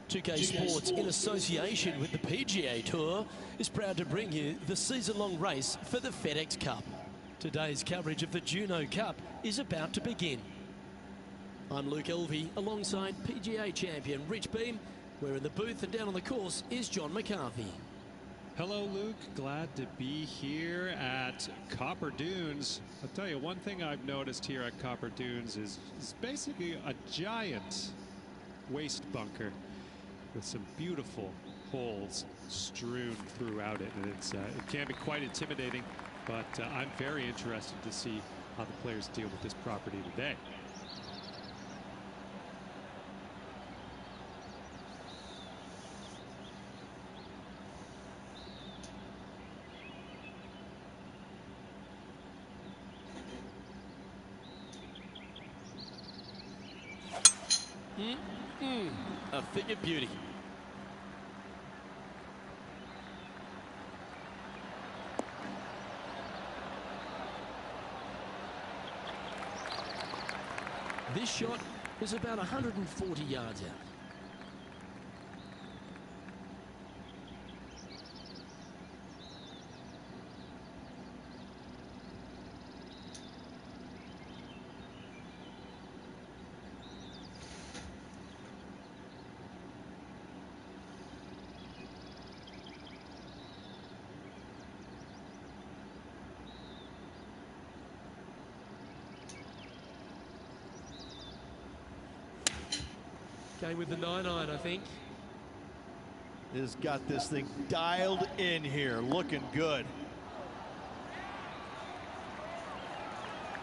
2K Sports, in association with the PGA Tour, is proud to bring you the season-long race for the FedEx Cup. Today's coverage of the Juno Cup is about to begin. I'm Luke Elvey, alongside PGA champion Rich Beam. We're in the booth, and down on the course is John McCarthy. Hello, Luke. Glad to be here at Copper Dunes. I'll tell you, one thing I've noticed here at Copper Dunes is basically a giant waste bunker with some beautiful holes strewn throughout it. And it can be quite intimidating, but I'm very interested to see how the players deal with this property today. A thing of beauty. This shot was about 140 yards out. Going with the 9-iron, I think. Has got this thing dialed in here, looking good.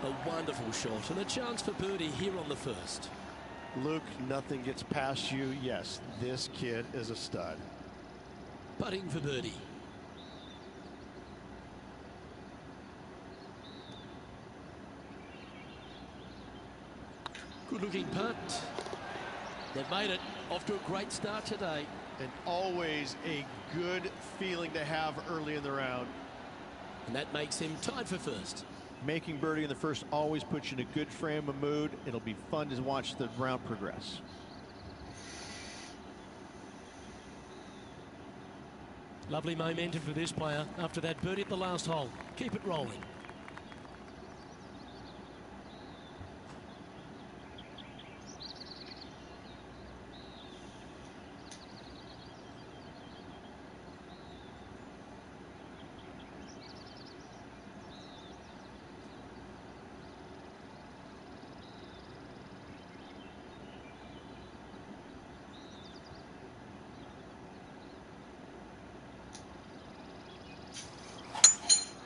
A wonderful shot and a chance for birdie here on the first. Luke, nothing gets past you. Yes, this kid is a stud. Putting for birdie. Good looking putt. They've made it. Off to a great start today. And always a good feeling to have early in the round. And that makes him tied for first. Making birdie in the first always puts you in a good frame of mood. It'll be fun to watch the round progress. Lovely momentum for this player after that birdie at the last hole. Keep it rolling.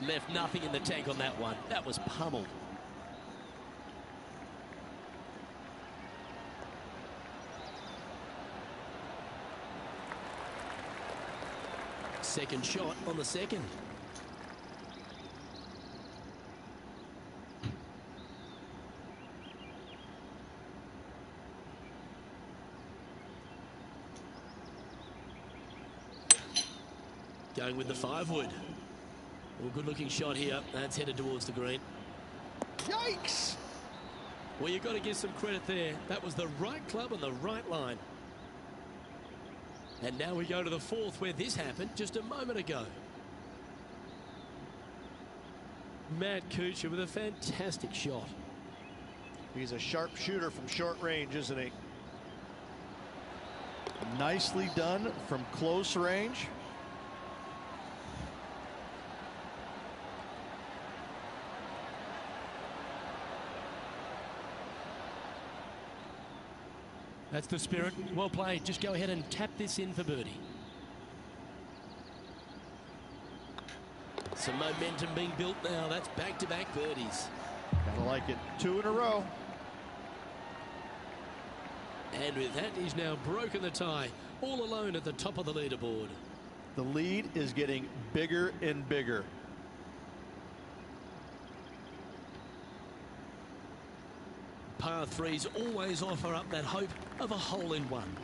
Left nothing in the tank on that one. That was pummeled. Second shot on the second. Going with the 5-wood. Well, good looking shot here. That's headed towards the green. Yikes! Well, you've got to give some credit there. That was the right club and the right line. And now we go to the fourth, where this happened just a moment ago. Matt Kuchar with a fantastic shot. He's a sharp shooter from short range, isn't he? Nicely done from close range. That's the spirit. Well played. Just go ahead and tap this in for birdie. Some momentum being built now. That's back-to-back birdies. Gotta like it. 2 in a row. And with that, he's now broken the tie, all alone at the top of the leaderboard. The lead is getting bigger and bigger. Par threes always offer up that hope of a hole-in-one.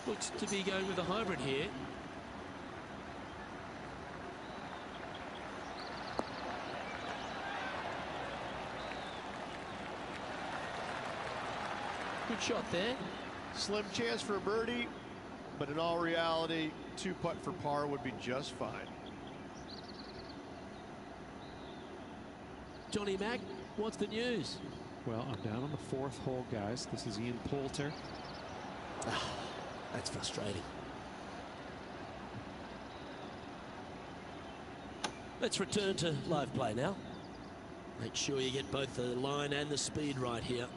Looks to be going with a hybrid here. Good shot there. Slim chance for a birdie, but in all reality, 2-putt for par would be just fine. Johnny Mack, what's the news? Well, I'm down on the 4th hole, guys. This is Ian Poulter. That's frustrating. Let's return to live play now. Make sure you get both the line and the speed right here.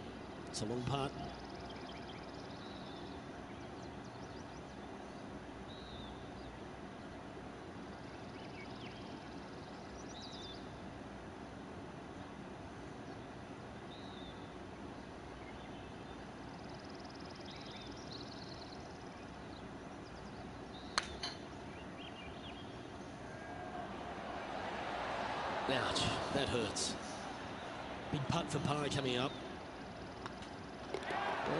It's a long putt. Ouch, that hurts. Big putt for par coming up.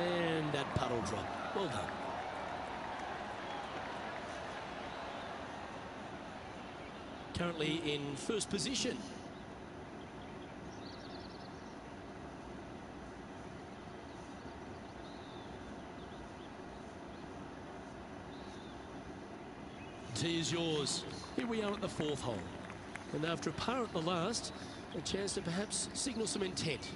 And that putt will drop. Well done. Currently in first position. Tee is yours. Here we are at the 4th hole. And after a par at the last, a chance to perhaps signal some intent.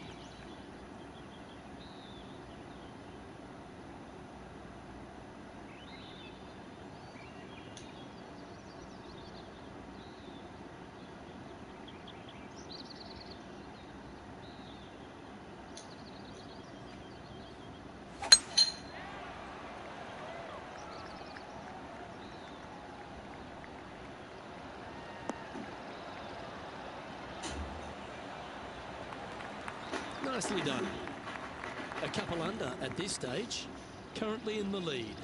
Nicely done. A couple under at this stage, currently in the lead.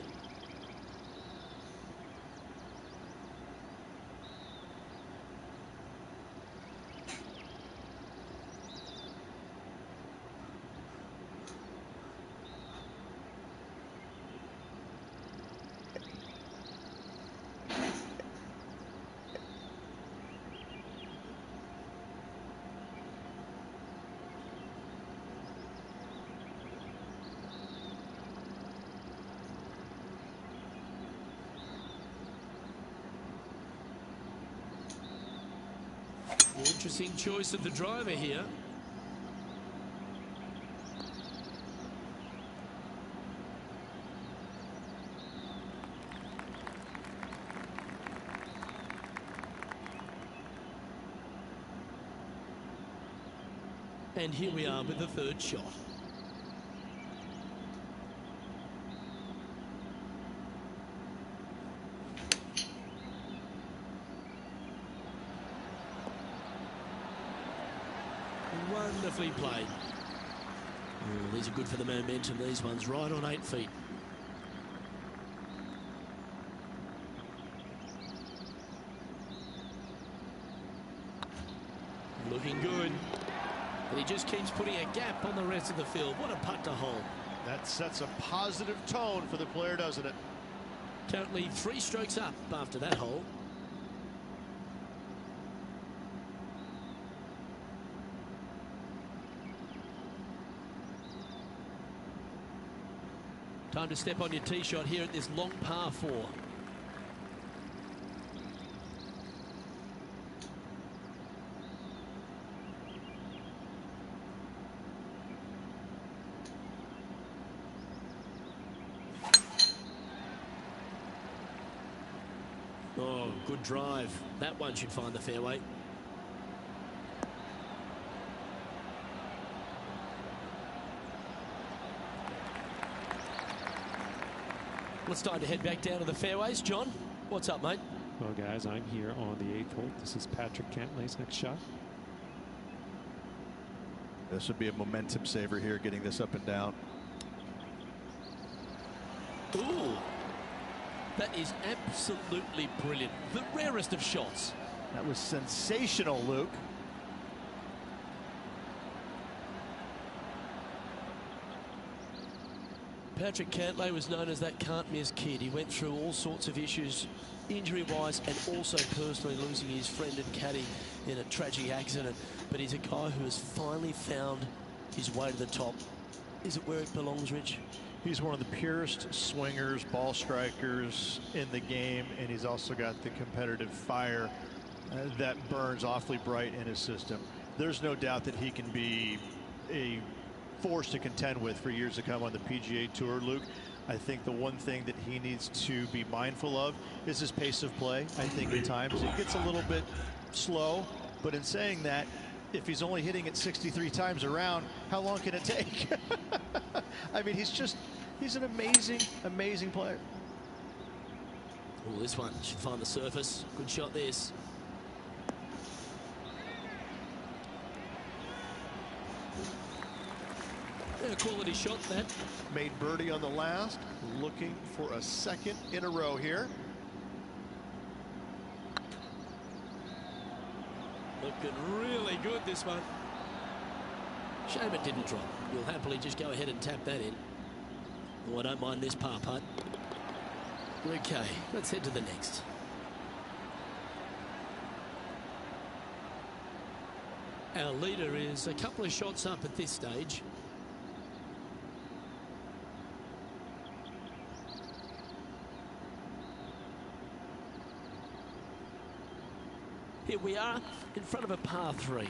Interesting choice of the driver here. And here we are with the 3rd shot. Wonderfully played. Oh, these are good for the momentum, these ones, right on 8 feet. Looking good. And he just keeps putting a gap on the rest of the field. What a putt to hold. That sets a positive tone for the player, doesn't it? Currently 3 strokes up after that hole. Time to step on your tee shot here at this long par 4. Oh, good drive. That one should find the fairway. Let's time to head back down to the fairways. John, what's up, mate? Well, guys, I'm here on the 8th hole. This is Patrick Cantlay's next shot. This would be a momentum saver here, getting this up and down. Ooh, that is absolutely brilliant. The rarest of shots. That was sensational, Luke. Patrick Cantlay was known as that can't-miss kid. He went through all sorts of issues, injury-wise and also personally losing his friend and caddy in a tragic accident. But he's a guy who has finally found his way to the top. Is it where it belongs, Rich? He's one of the purest swingers, ball strikers in the game, and he's also got the competitive fire that burns awfully bright in his system. There's no doubt that he can be a force to contend with for years to come on the PGA Tour, Luke. I think the one thing that he needs to be mindful of is his pace of play. I think at times it gets a little bit slow, but in saying that, if he's only hitting it 63 times around, how long can it take? I mean, he's an amazing player. Oh, this one should find the surface. Good shot, this. A quality shot, that. Made birdie on the last, looking for a second in a row here. Looking really good, this one. Shame it didn't drop. You'll happily just go ahead and tap that in. Oh, I don't mind this par putt. Okay, let's head to the next. Our leader is a couple of shots up at this stage. Here we are in front of a par 3.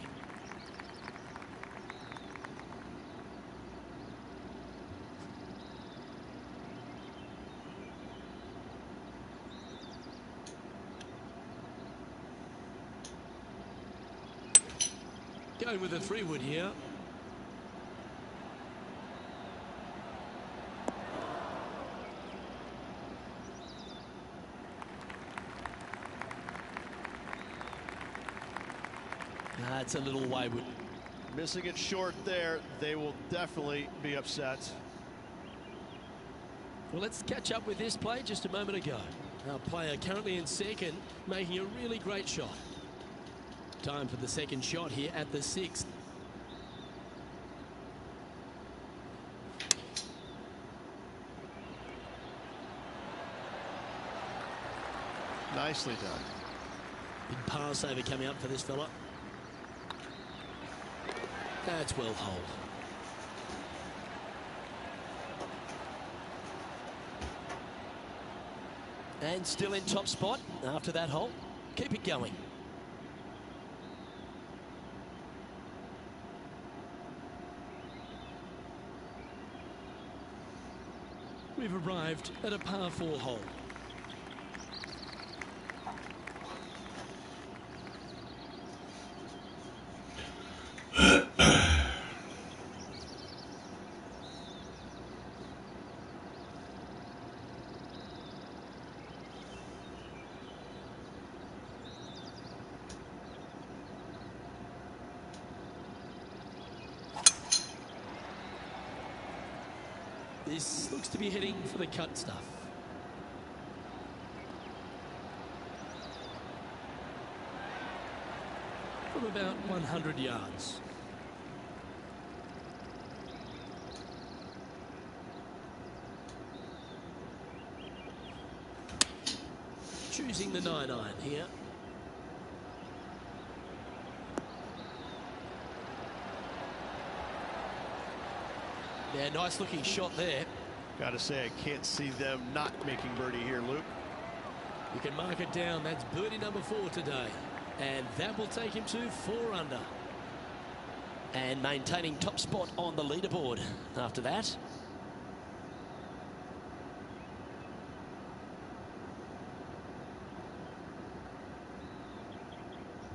Going with a 3-wood here. It's a little wayward. Missing it short there. They will definitely be upset. Well, let's catch up with this play just a moment ago. Our player currently in second, making a really great shot. Time for the second shot here at the 6th. Nicely done. Big par saver coming up for this fella. That's well holed. And still in top spot after that hole. Keep it going. We've arrived at a par 4 hole. This looks to be heading for the cut stuff. From about 100 yards. Choosing the 9-iron here. Yeah, nice looking shot there. Got to say, I can't see them not making birdie here, Luke. You can mark it down. That's birdie number 4 today. And that will take him to 4 under. And maintaining top spot on the leaderboard after that.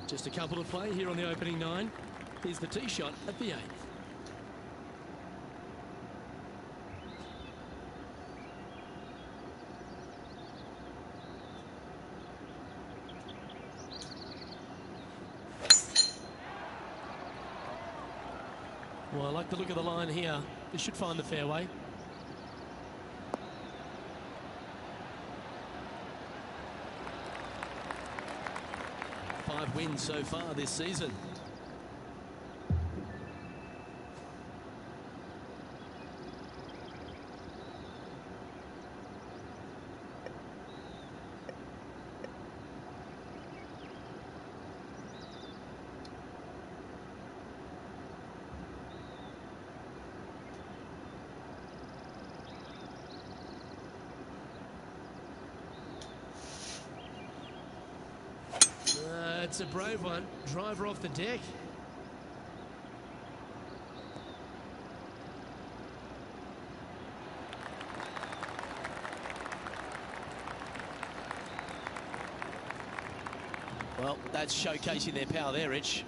Just a couple to play here on the opening 9. Here's the tee shot at the 8th. Well, I like the look of the line here. This should find the fairway. Five wins so far this season. It's a brave one. Driver off the deck. Well, that's showcasing their power there, Rich.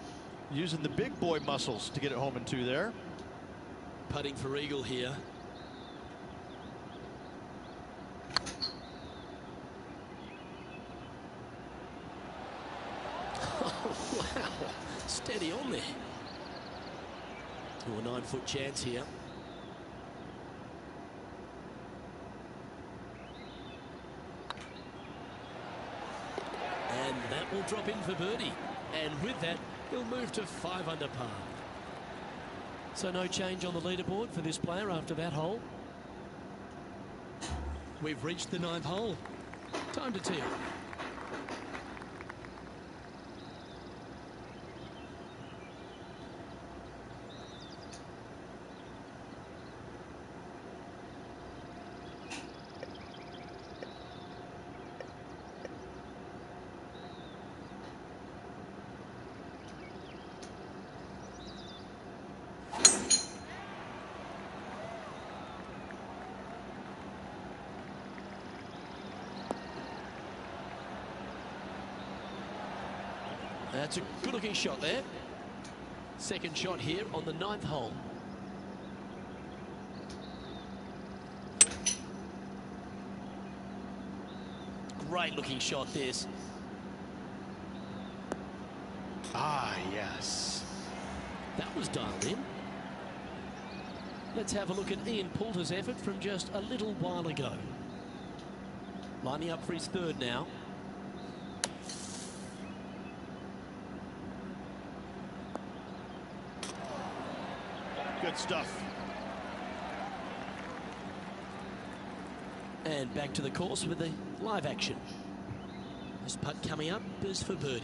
Using the big boy muscles to get it home in 2 there. Putting for eagle here. Oh, wow. Steady on there. To a 9-foot chance here. And that will drop in for birdie. And with that, he'll move to 5 under par. So no change on the leaderboard for this player after that hole. We've reached the 9th hole. Time to tee. That's a good-looking shot there. Second shot here on the 9th hole. Great-looking shot, this. Ah, yes. That was dialed in. Let's have a look at Ian Poulter's effort from just a little while ago. Lining up for his 3rd now. Good stuff. And back to the course with the live action. This putt coming up is for birdie.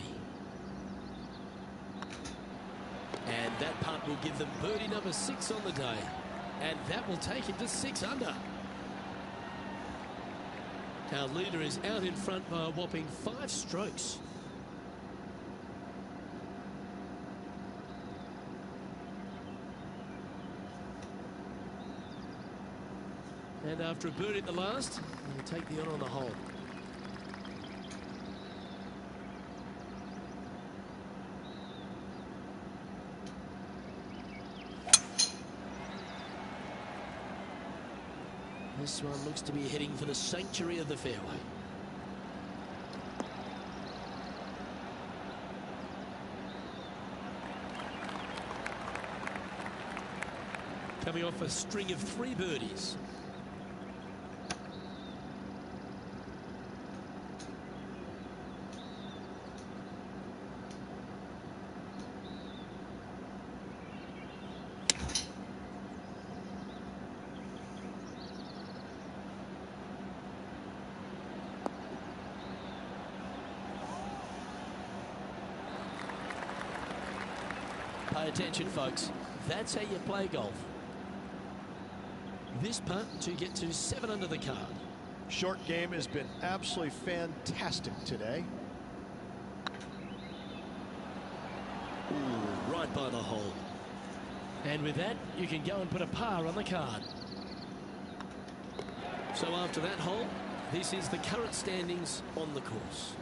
And that putt will give them birdie number 6 on the day. And that will take him to 6 under. Our leader is out in front by a whopping 5 strokes. And after a birdie at the last, he'll take the honour on the hole. This one looks to be heading for the sanctuary of the fairway. Coming off a string of 3 birdies. Pay attention, folks. That's how you play golf. This putt to get to 7 under the card. Short game has been absolutely fantastic today. Ooh, right by the hole. And with that, you can go and put a par on the card. So after that hole, this is the current standings on the course.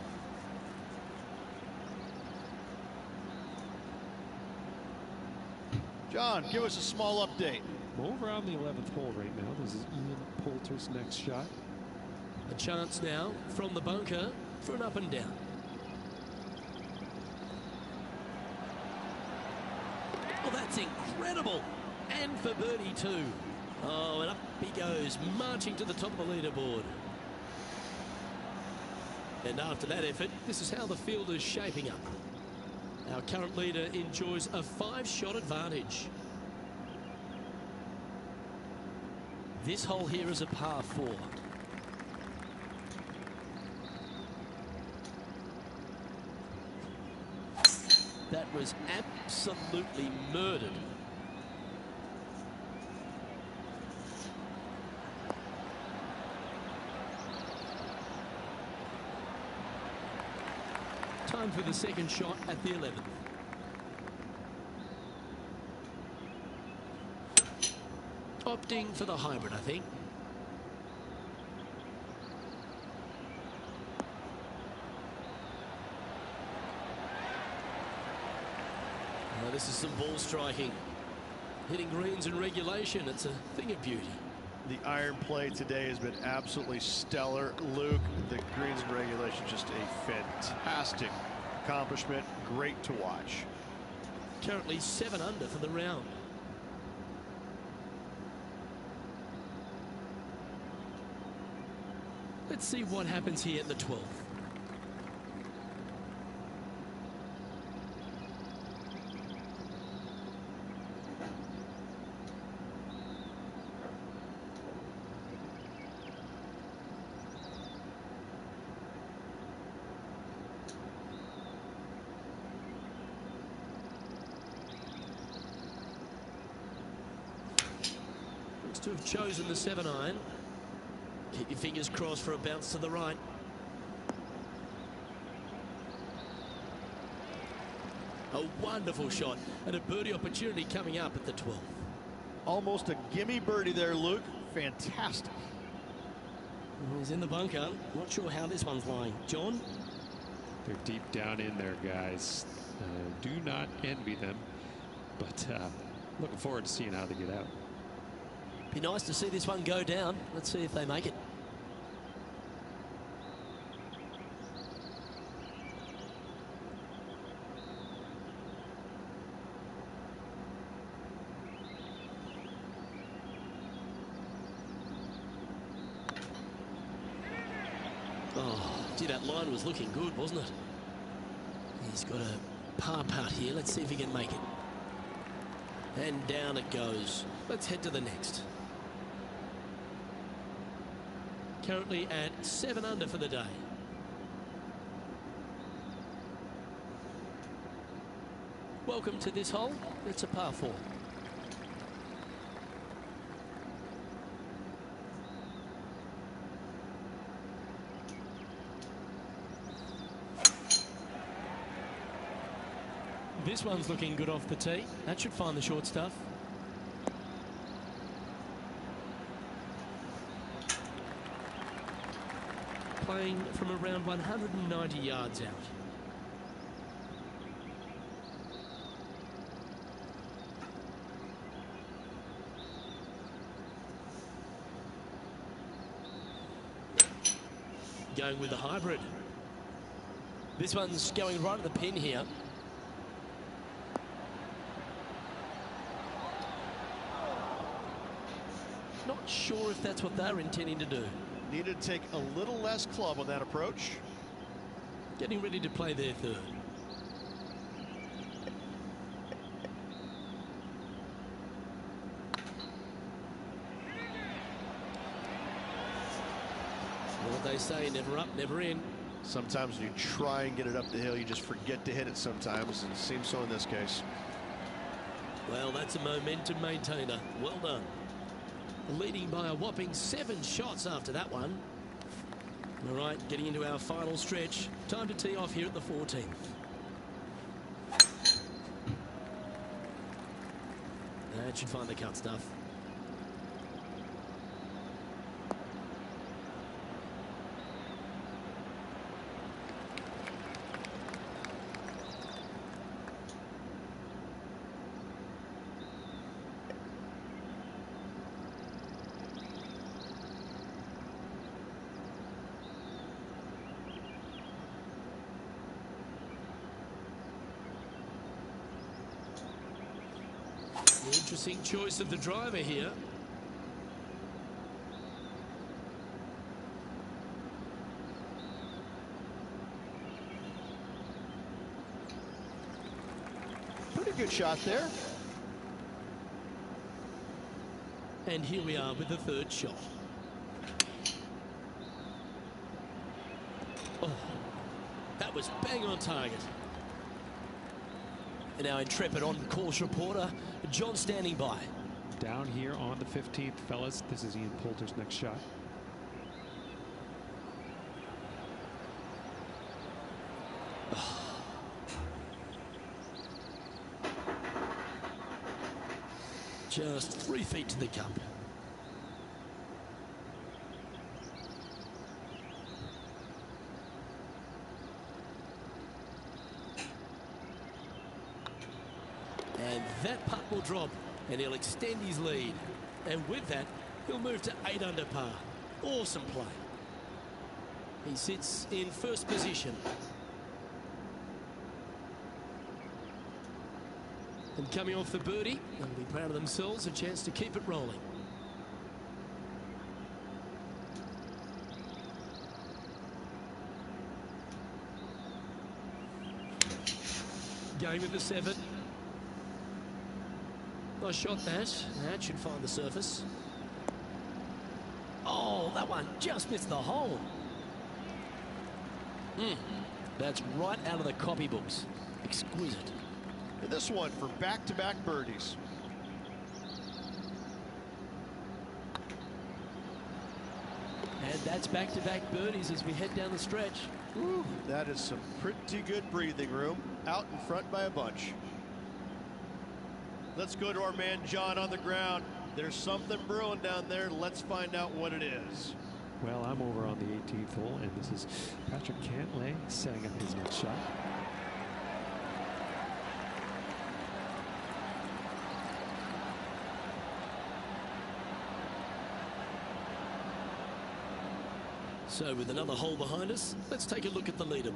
John, give us a small update. Over on the 11th hole right now. This is Ian Poulter's next shot. A chance now from the bunker for an up and down. Oh, that's incredible. And for birdie too. Oh, and up he goes, marching to the top of the leaderboard. And after that effort, this is how the field is shaping up. Our current leader enjoys a 5-shot advantage. This hole here is a par 4. That was absolutely murdered. Time for the second shot at the 11th. Opting for the hybrid, I think. Now this is some ball striking. Hitting greens in regulation, it's a thing of beauty. The iron play today has been absolutely stellar. Luke, the greens in regulation, just a fantastic accomplishment. Great to watch. Currently 7 under for the round. Let's see what happens here at the 12th. Looks to have chosen the 7-iron. Keep your fingers crossed for a bounce to the right. A wonderful shot and a birdie opportunity coming up at the 12th. Almost a gimme birdie there, Luke. Fantastic. He's in the bunker. Not sure how this one's lying. John? They're deep down in there, guys. Do not envy them, but looking forward to seeing how they get out. Be nice to see this one go down. Let's see if they make it. Oh, gee, that line was looking good, wasn't it? He's got a par putt here. Let's see if he can make it. And down it goes. Let's head to the next. Currently at 7 under for the day. Welcome to this hole. It's a par 4. This one's looking good off the tee. That should find the short stuff. Playing from around 190 yards out. Going with the hybrid. This one's going right at the pin here. Not sure if that's what they're intending to do. Needed to take a little less club on that approach. Getting ready to play their third. What they say, never up, never in. Sometimes when you try and get it up the hill, you just forget to hit it sometimes, and it seems so in this case. Well, that's a momentum maintainer. Well done. Leading by a whopping 7 shots after that one. All right, getting into our final stretch. Time to tee off here at the 14th. That should find the cut stuff. Interesting choice of the driver here. Pretty good shot there. And here we are with the third shot. Oh, that was bang on target. And our intrepid on-course reporter, John, standing by. Down here on the 15th, fellas. This is Ian Poulter's next shot. Oh, just 3 feet to the cup. And that putt will drop, and he'll extend his lead. And with that, he'll move to 8 under par. Awesome play. He sits in first position. And coming off the birdie, they'll be proud of themselves, a chance to keep it rolling. Going with the 7. Nice shot that. That should find the surface. Oh, that one just missed the hole. That's right out of the copybooks. Exquisite. And this one for back-to-back birdies. And that's back-to-back birdies as we head down the stretch. Ooh, that is some pretty good breathing room. Out in front by a bunch. Let's go to our man John on the ground. There's something brewing down there. Let's find out what it is. Well, I'm over on the 18th hole, and this is Patrick Cantlay setting up his next shot. So with another hole behind us, let's take a look at the leaderboard.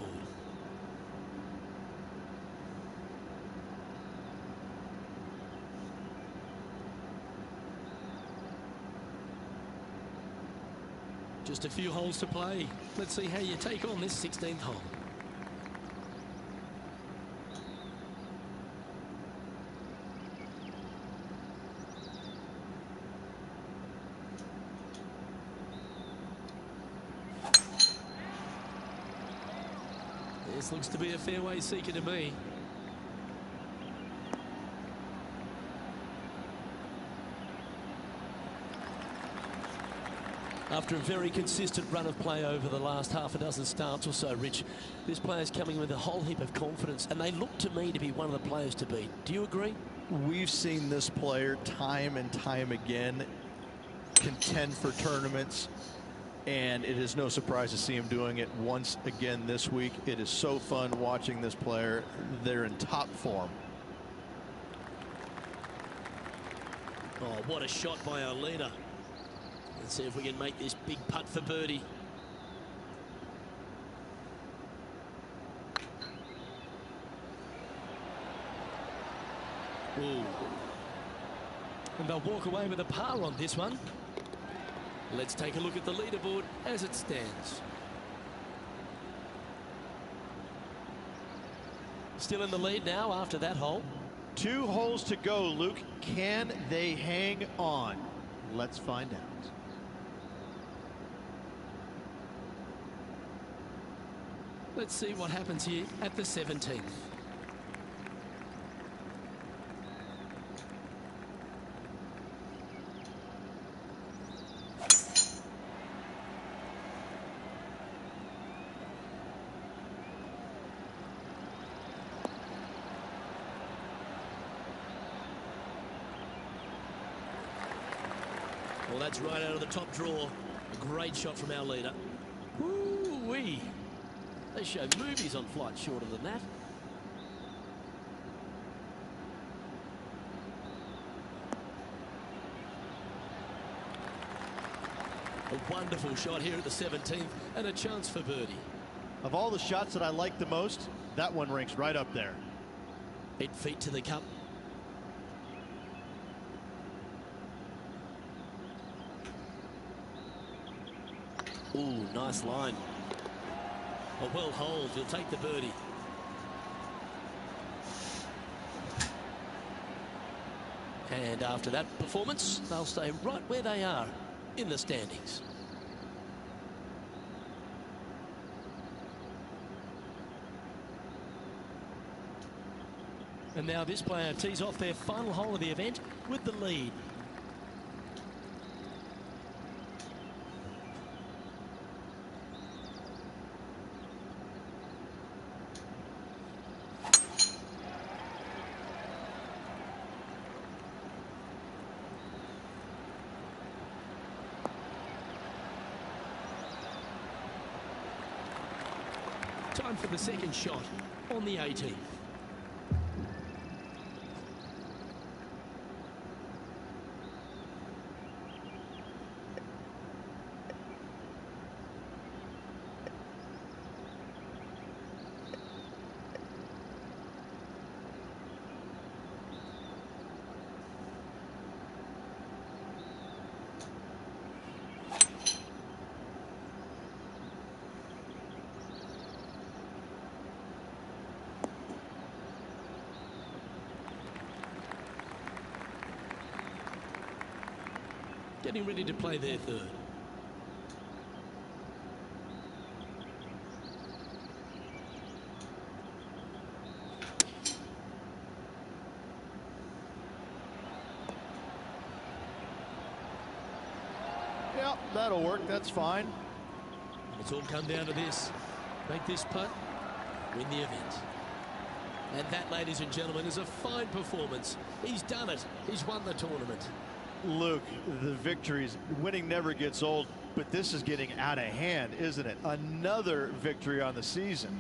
Just a few holes to play. Let's see how you take on this 16th hole. This looks to be a fairway seeker to me. After a very consistent run of play over the last half a dozen starts or so, Rich, this player's coming with a whole heap of confidence, and they look to me to be one of the players to beat. Do you agree? We've seen this player time and time again contend for tournaments, and it is no surprise to see him doing it once again this week. It is so fun watching this player. They're in top form. Oh, what a shot by our leader. Let's see if we can make this big putt for birdie. Ooh. And they'll walk away with a par on this one. Let's take a look at the leaderboard as it stands. Still in the lead now after that hole. 2 holes to go, Luke. Can they hang on? Let's find out. Let's see what happens here at the 17th. Well, that's right out of the top draw. A great shot from our leader. Woo-wee. They show movies on flights shorter than that. A wonderful shot here at the 17th and a chance for birdie. Of all the shots that I like the most, that one ranks right up there. 8 feet to the cup. Ooh, nice line. A well holed, he'll take the birdie. And after that performance, they'll stay right where they are in the standings. And now this player tees off their final hole of the event with the lead. Time for the second shot on the 18th. Getting ready to play their third. Yeah, that'll work. That's fine. It's all come down to this. Make this putt, win the event. And that, ladies and gentlemen, is a fine performance. He's done it. He's won the tournament. Luke, the victories, winning never gets old, but this is getting out of hand, isn't it? Another victory on the season.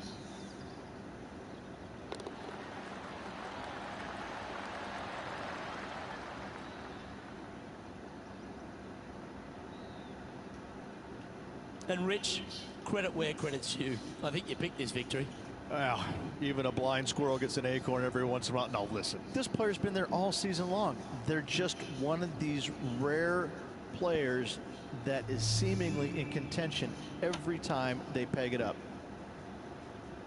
And Rich, credit where credit's due. I think you picked this victory. Well, even a blind squirrel gets an acorn every once in a while. No, listen, this player's been there all season long. They're just one of these rare players that is seemingly in contention every time they peg it up.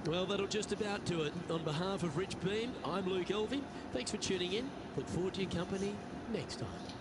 Well, that'll just about do it. On behalf of Rich Bean, I'm Luke Elvey. Thanks for tuning in. Look forward to your company next time.